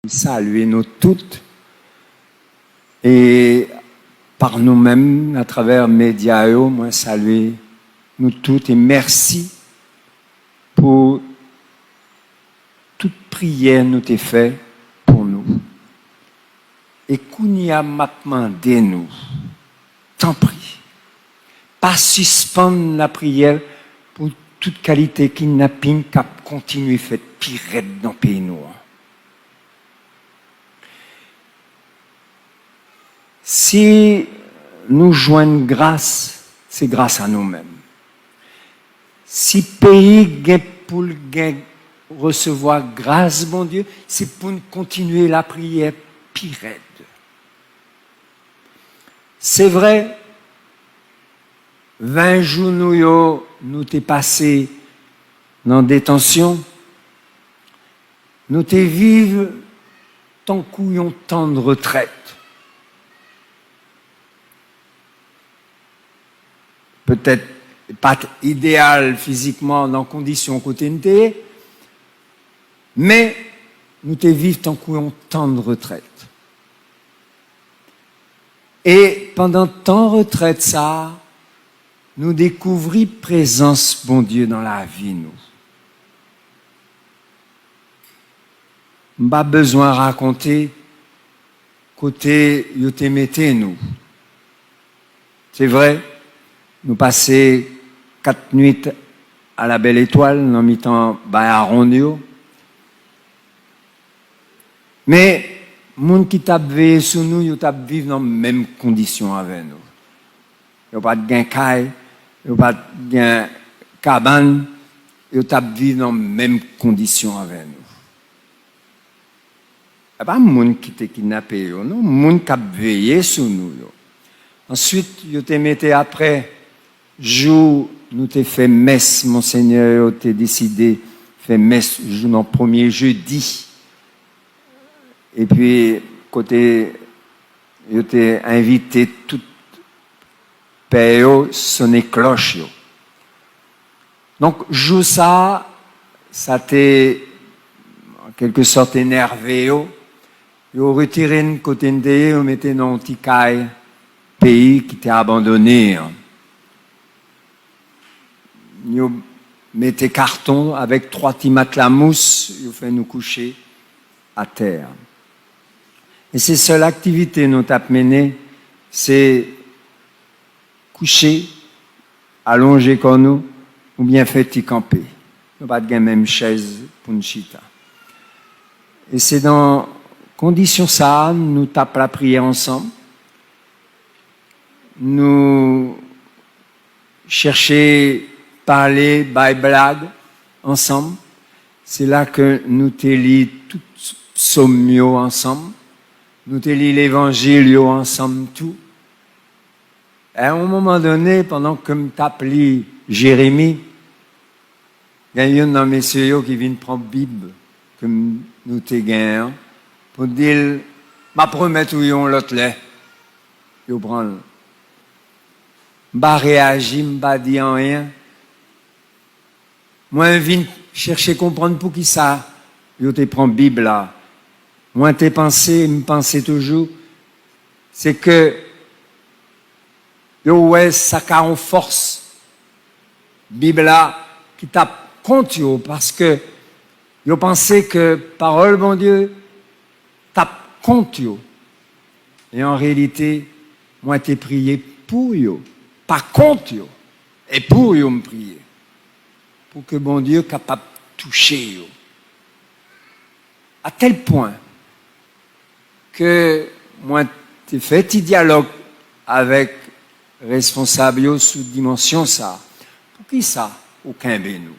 Saluer nous toutes et par nous-mêmes, à travers médias, moi saluer nous toutes et merci pour toute prière nous t'ai fait pour nous. Et Kounia m'a demandé nous, t'en prie, pas suspendre la prière pour toute qualité kidnapping qui a continué fait pire dans le pays noir. Si nous joignons grâce, c'est grâce à nous-mêmes. Si pays gagne pour recevoir grâce, bon Dieu, c'est pour continuer la prière pire. C'est vrai, 20 jours nous t'es passé dans détention, nous t'es vive tant couillon temps de retraite. Peut-être pas idéal physiquement dans conditions côté NT, mais nous te vivons tant qu'on temps de retraite. Et pendant tant de retraite, ça, nous découvrons présence, bon Dieu, dans la vie, nous. Pas besoin de raconter côté yo te mettez nous. C'est vrai. Nous passons 4 nuits à la Belle Étoile, dans mi-temps à Rondio. Mais, les gens qui tapent veillé sur nous, ils tapent vivre dans les mêmes conditions avec nous. Ils n'ont pas de gain caille, ils n'ont pas de gain cabane, ils tapent vivre dans les mêmes conditions avec nous. Ce n'est pas les gens qui t'ont kidnappé, non, les gens qui ont veillé sur nous. Ensuite, ils te mettaient après. Jour, nous t'ai fait messe, Monseigneur, t'ai décidé faire messe jour dans le premier jeudi. Et puis, côté, je t'ai invité tout père sonner cloche. Donc, jour ça t'est en quelque sorte énervé. Yo retiré une côté de, on mettait dans un petit caille, pays qui t'est abandonné. Nous mettons carton avec 3 petits matelas mousse, nous fait nous coucher à terre. Et c'est seule activité nous avons menée, c'est coucher, allonger comme nous, ou bien faire petit camper. Nous n'avons pas de même chaise pour une chita. Et c'est dans condition ça, nous tapons la prière ensemble. Nous cherchons parler, blague ensemble. C'est là que nous te lis tout psaume ensemble. Nous te lis l'évangile ensemble tout. Et à un moment donné, pendant que nous t'appelons Jérémie, il y a un dans messieurs qui vient prendre Bible, que nous te gagnons, pour dire, ma promesse où yon l'autre lait. Yo prend. M'ba réagi, m'ba dit rien. Moi, je viens chercher à comprendre pour qui ça. Je te prends Bible là. Moi, tes pensées, me pensais toujours, c'est que, yo, ouais, ça a en force. Bible là, qui tape contre yo, parce que, yo pensais que, parole, bon Dieu, tape contre yo. Et en réalité, moi, t'ai prié pour yo, pas contre yo. Et pour yo me prier. Pour que bon Dieu capable de toucher yo. À tel point que moi t'ai fait un dialogue avec responsable yo sous dimension ça. Pour qui ça aucun nous?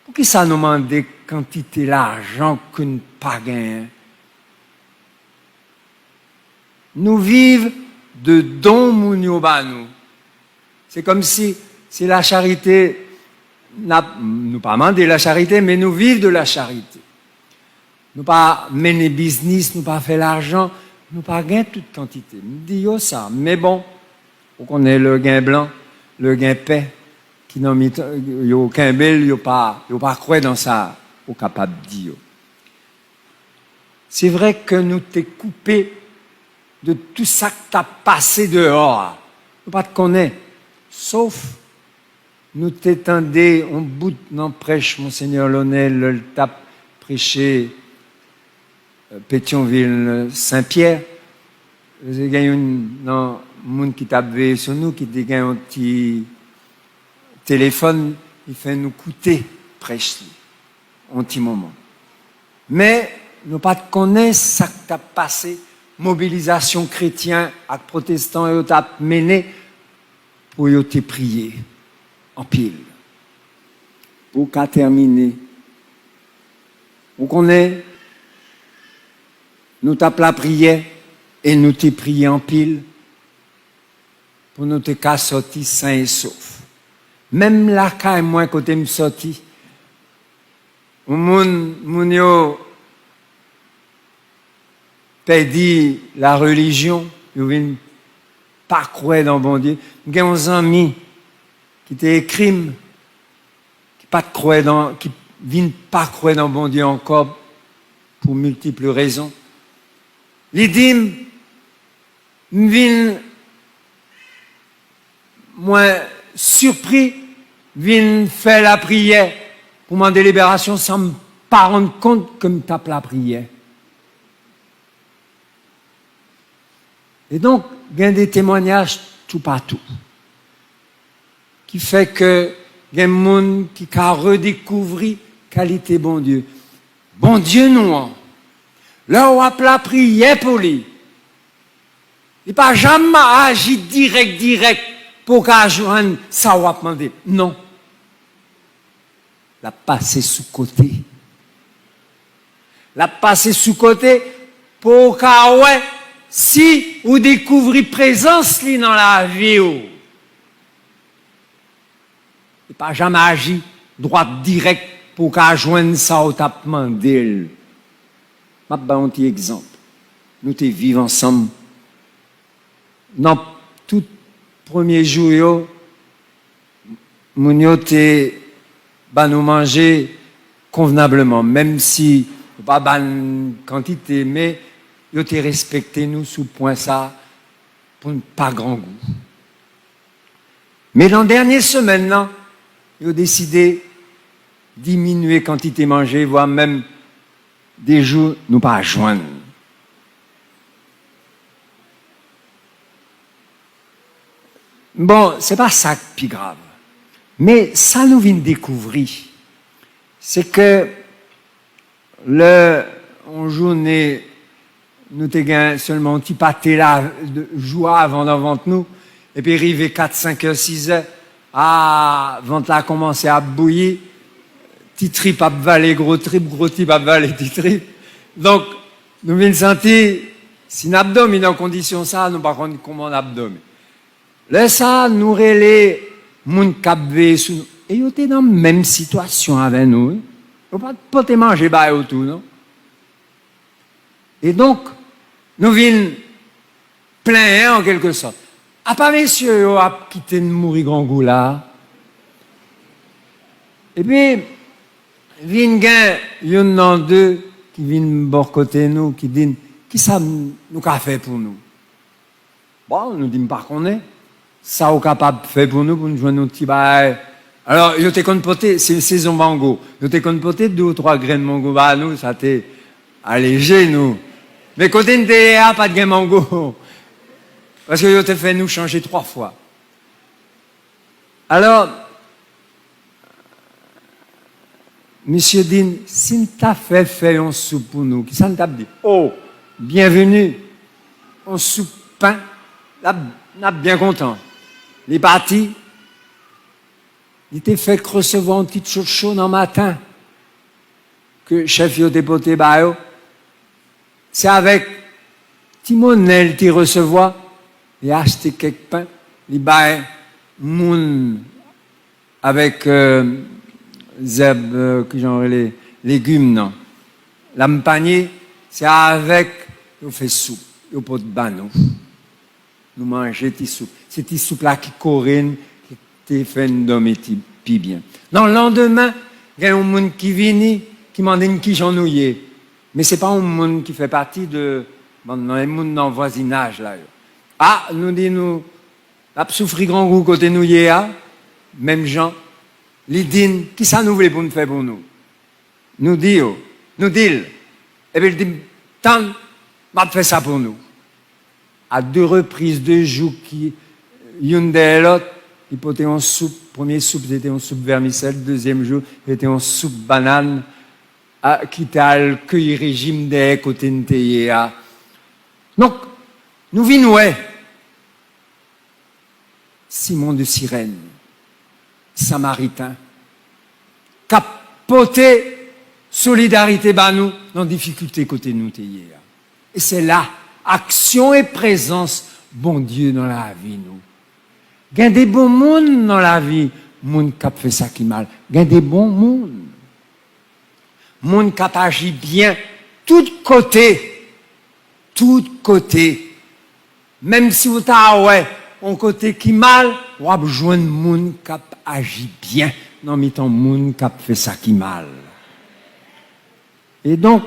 Pour qui ça nous demande des quantités d'argent que nous pas gagné? Nous vivons de dons mounio ba nous. C'est comme si c'est la charité. Nous pas demander la charité, mais nous vivons de la charité. Nous pas mener business, nous pas faire l'argent, nous pas gagner toute quantité. Nous disons ça, mais bon, on connaît le gain blanc, le gain paix, qui n'ont mis, y a aucun bel, y a pas croire dans ça, au capable de dire. C'est vrai que nous t'es coupé de tout ça que t'as passé dehors. Nous pas te connaître. Sauf, nous t'étendez en bout de prêche, Monseigneur Lonnel, le tape prêché Pétionville, Saint-Pierre. Vous avez gagné un monde qui t'a veillé sur nous, qui a gagné un petit téléphone, il fait nous coûter prêche, un petit moment. Mais, nous pas te connaissons ça que t'as passé, mobilisation chrétien avec protestants et t'as mené pour y te prier en pile. Pour qu'à terminer. On connaît, nous t'as la prière et nous t'ai prié en pile pour nous te qu'à sortir sain et sauf. Même là, quand moi, côté me sorti, moun yo perdu la religion, yo vinn pas croire dans bon Dieu. J'ai un ami qui était crime, qui pas croire dans, qui vinn pas croire dans bon Dieu encore pour multiples raisons. Les dîmes vinn moins surpris, vinn faire la prière pour m'en délibération sans me pas rendre compte que me tape la prière. Et donc, il y a des témoignages tout partout qui fait que il y a des gens qui ont redécouvert qualité bon Dieu. Bon Dieu, nous, là où on a la prière pour lui, il n'a pas jamais agi direct pour qu'on joigne ça ou a demandé. Non. La passer sous côté. La passer sous côté pour qu'on ouais, si vous découvrez présence li dans la vie, il pas jamais agi droit direct pour qu'on joigne ça ou t'a demandé. Je vais un petit exemple. Nous te vivons ensemble. Dans tout premier jour, nous te nous manger convenablement, même si pas ban quantité, mais ils ont respecté nous sous point ça pour pas grand goût. Mais dans la dernière semaine, ils ont décidé de diminuer quantité mangée, voire même des jours nous pas joindre. Bon, c'est pas ça qui est grave. Mais ça nous vient de découvrir. C'est que en journée, nous t'ai seulement un petit pâté là, de joie avant d'en nous, et puis arrivé 4, 5 heures, 6 heures, avant là commencer à bouillir, petit trip à valer, gros trip à valer, petit trip. Donc, nous venons sentir, si l'abdomen est en condition ça, nous par contre, comment l'abdomen. Là, ça, nous relais, moun capvé sous nous. Et ils étaient dans la même situation avec nous. Ils n'ont pas te manger bah autour, non? Et donc, nous venons plein en quelque sorte. Ah pas messieurs, ils ont quitté de mourir grand goût là. Et puis, viennent il y en a deux qui viennent bord côté nous, qui disent, qui ça nous a fait pour nous? Bon, nous disons pas qu'on est. Ça est capable de faire pour nous jouer nos petits bails. Alors, ils ont comporté, c'est saison mango. Ils ont comporté 2 ou 3 graines de mango. Bah, nous, ça t'est allégé, nous. Mais côté de pas de graines de mango. Parce qu'ils ont fait nous changer 3 fois. Alors, monsieur dit, si t'as fait un soupe pour nous, qui ça t'a dit? Oh, bienvenue. Un soupe pain. Là, on est bien content. Les partis, il t'a fait recevoir une petite chose chaude dans le matin, que chef yo dépoté bayo. C'est avec Timonel qui recevoir, il a acheté quelques pains, il baille moun avec zeb, que genre les légumes, non. La panier, c'est avec, il fait soupe, il pot de banou. Nous mangeons des soupes. C'est des soupes là qui corinent, qui te fait dormir bien. Dans le lendemain, il y a un monde qui vient, qui m'a dit qui j'en nouillé. Mais c'est pas un monde qui fait partie de dans les mondes dans le voisinage là. Ah, nous dit nous a souffri grand goût côté nous hier, même gens, les dînes, qui ça nous voulait pour nous faire pour nous? Nous dit, et puis il dit, tant, m'a fait ça pour nous. À 2 reprises, 2 jours, qui, une de l'autre, il portait en soupe. Premier soupe, c'était en soupe vermicelle. Deuxième jour, c'était en soupe banane, qui t'a le cueilli régime des côtés de Donc, nous vîmes, Simon de Cyrène, Samaritain, capoté solidarité bah nous dans difficulté côté nous hier. Et c'est là action et présence bon Dieu dans la vie nous. Gain des bons monde dans la vie, monde qui fait ça qui mal. Gain des bons monde. Monde qui agit bien tout côté. Même si vous avez un côté qui mal, vous avez besoin de monde qui agit bien dans le temps monde qui fait ça qui mal. Et donc,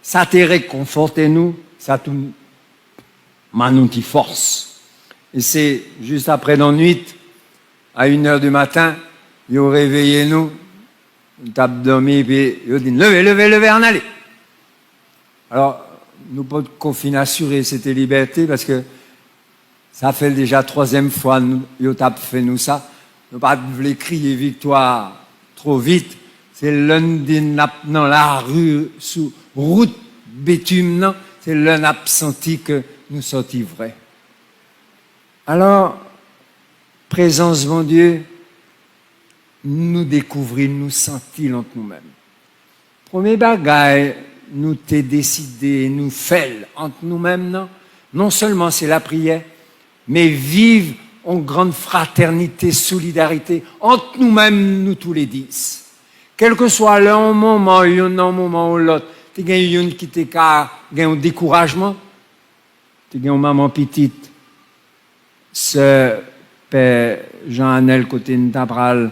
ça te réconforte nous, ça te nous force. Et c'est juste après dans la nuit, à 1h du matin, ils ont réveillé nous, on tape dormi, et puis ils ont dit levez, en allez. Alors, nous pas de confiner assurer cette liberté parce que ça fait déjà 3e fois ils ont fait nous ça. Nous pas voulu crier victoire trop vite. C'est lundi dans la rue, sous route bitume, non? C'est l'un absenti que nous sortis vrai. Alors, présence, mon Dieu, nous découvrir, nous sentir entre nous-mêmes. Premier bagage, nous t'es décidé, nous fait entre nous-mêmes, non seulement c'est la prière, mais vivre en grande fraternité, solidarité, entre nous-mêmes, nous tous les 10. Quel que soit le moment, il y a un moment ou l'autre, tu as une qui t'est un découragement, tu as une maman petite, ce père Jean-Anel côté de Tabral,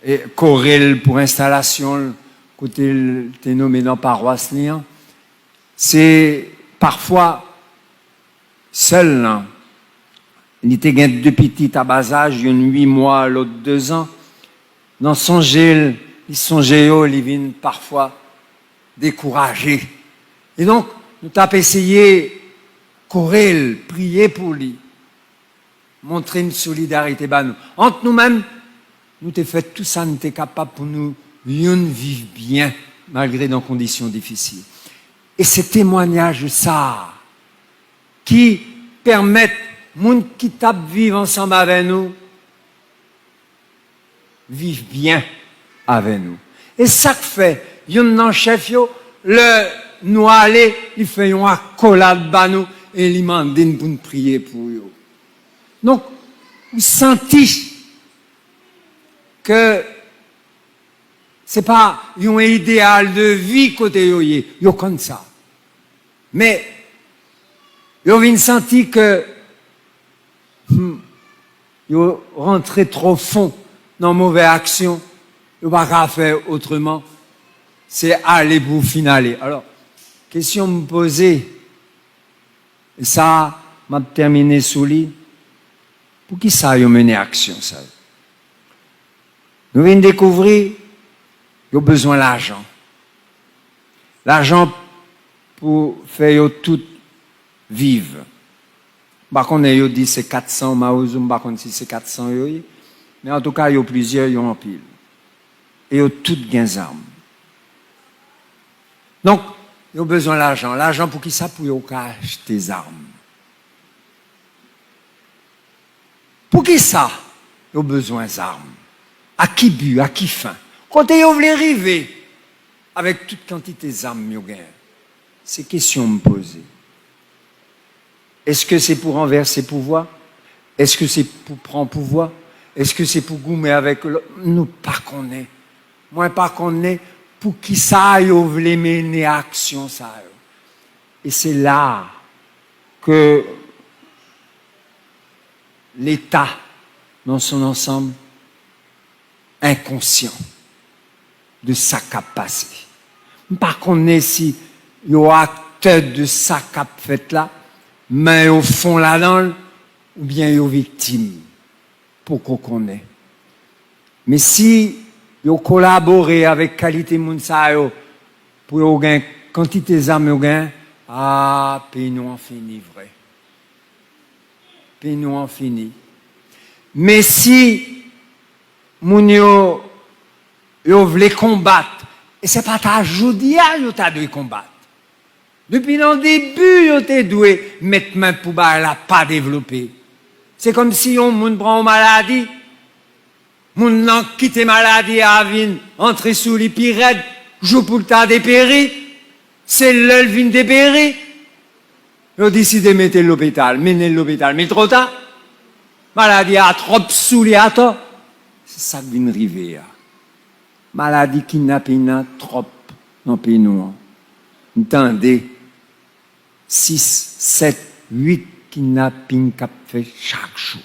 et Corel pour installation, côté t'es nommé dans paroisse liant. C'est parfois seul, là. Il était 2 petites à bas âge, une 8 mois, l'autre 2 ans. Dans son gel, ils sont ils viennent parfois découragés. Et donc, nous avons essayé, courir, prier pour lui, montrer une solidarité. Entre nous-mêmes, nous avons fait tout ça, nous sommes capables pour nous vivre bien, malgré nos conditions difficiles. Et ces témoignages, ça, qui permettent, monde qui tape vivre ensemble avec nous, vivent bien avec nous. Et ça fait, yon chef yo, le nous aller, il fait une accolade bas nous, et il demande pour nous prier pour eux. Donc, vous sentez que c'est pas un idéal de vie côté yo comme ça. Mais, yo vient sentir que, yo rentré trop fond dans mauvaise action, yo pas faire autrement. C'est aller pour finaler. Alors, question me poser, et ça m'a terminé sous lit. Pour qui ça y a mené action ça? Nous venons découvrir qu'il y a besoin d'argent. L'argent pour faire tout vivre. Par contre, il dit c'est 400 maouzou, par contre si c'est 400 mais en tout cas il y a plusieurs, il y a en pile. Et il y a toutes des armes. Donc, il y a besoin d'argent. L'argent pour qui ça? Pour acheter des armes. Pour qui ça? Il y a besoin d'armes. À qui but? À qui fin? Quand ils veulent arriver avec toute quantité d'armes, c'est question me poser. Est-ce que c'est pour renverser pouvoir? Est-ce que c'est pour prendre pouvoir? Est-ce que c'est pour goumer avec l'autre? Nous, pas qu'on est. Moi, pas qu'on est. Pour qui ça y veut mener à action ça. Et c'est là que l'État, dans son ensemble, inconscient, de ça qui a passé. Par contre, si il y a acteur de ça qui a fait là, mais au fond là-dedans, ou bien il y a victime, pour qu'on connaisse. Mais si ils collaboré avec qualité Mounsayo pour gagner quantité d'armes gain, ah, pays nous en fini vrai. Pays nous en fini. Mais si moun yo voulait combattre, et c'est pas ta jodia yo ta dû combattre. Depuis le début, yo t'es doué mettre main pour la pas développer. C'est comme si on moun prend une maladie, moun nan quitte maladie à vin, entrer sous les pires, joue pour le tas dépéri, c'est l'œil vin dépéri. Yo décide de mettre l'hôpital, mener l'hôpital, mais trop tard. Maladie a trop saoulé à toi. C'est ça qui vient arriver. Maladie kidnapping trop dans le pays noir. Entendez, 6, 7, 8 kidnapping qu'a fait chaque jour.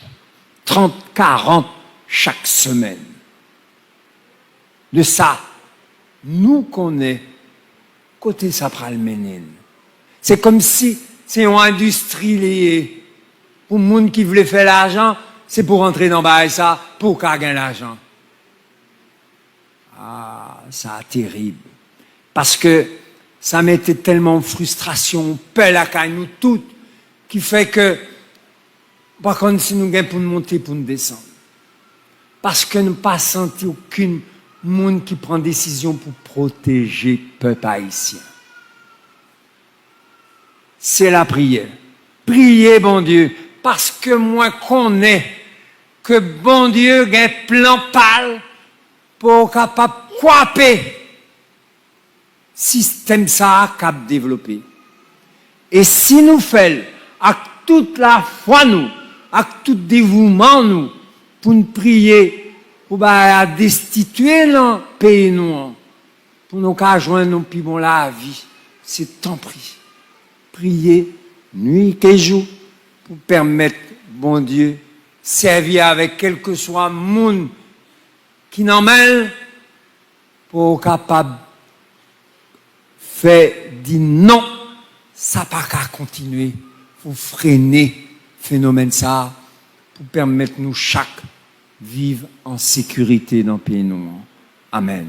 30, 40 chaque semaine. De ça, nous connaissons côté ça pral menen. C'est comme si c'est une industrie liée. Pour le monde qui voulait faire l'argent, c'est pour rentrer dans le ça, pour gagner l'argent. Ah, ça terrible. Parce que ça mettait tellement de frustration, peur à nous toutes, qui fait que, par contre, si nous gagnons pour nous monter, pour nous descendre. Parce que nous pas senti aucune monde qui prend décision pour protéger le peuple haïtien. C'est la prière. Priez, bon Dieu, parce que moi connais que bon Dieu a un plan pâle pour capable couper système ça cap développé. Et si nous faisons avec toute la foi nous, avec tout dévouement nous, pour nous prier, pour destituer le pays noir, pour nous joindre nos plus bon la vie, c'est tant pris. Prier nuit et jour pour permettre bon Dieu servir avec quel que soit le monde qui n'en mêle pour capable faire dire non, ça pas qu'à continuer, pour freiner le phénomène ça, pour permettre nous chaque vivre en sécurité dans le pays noir. Amen.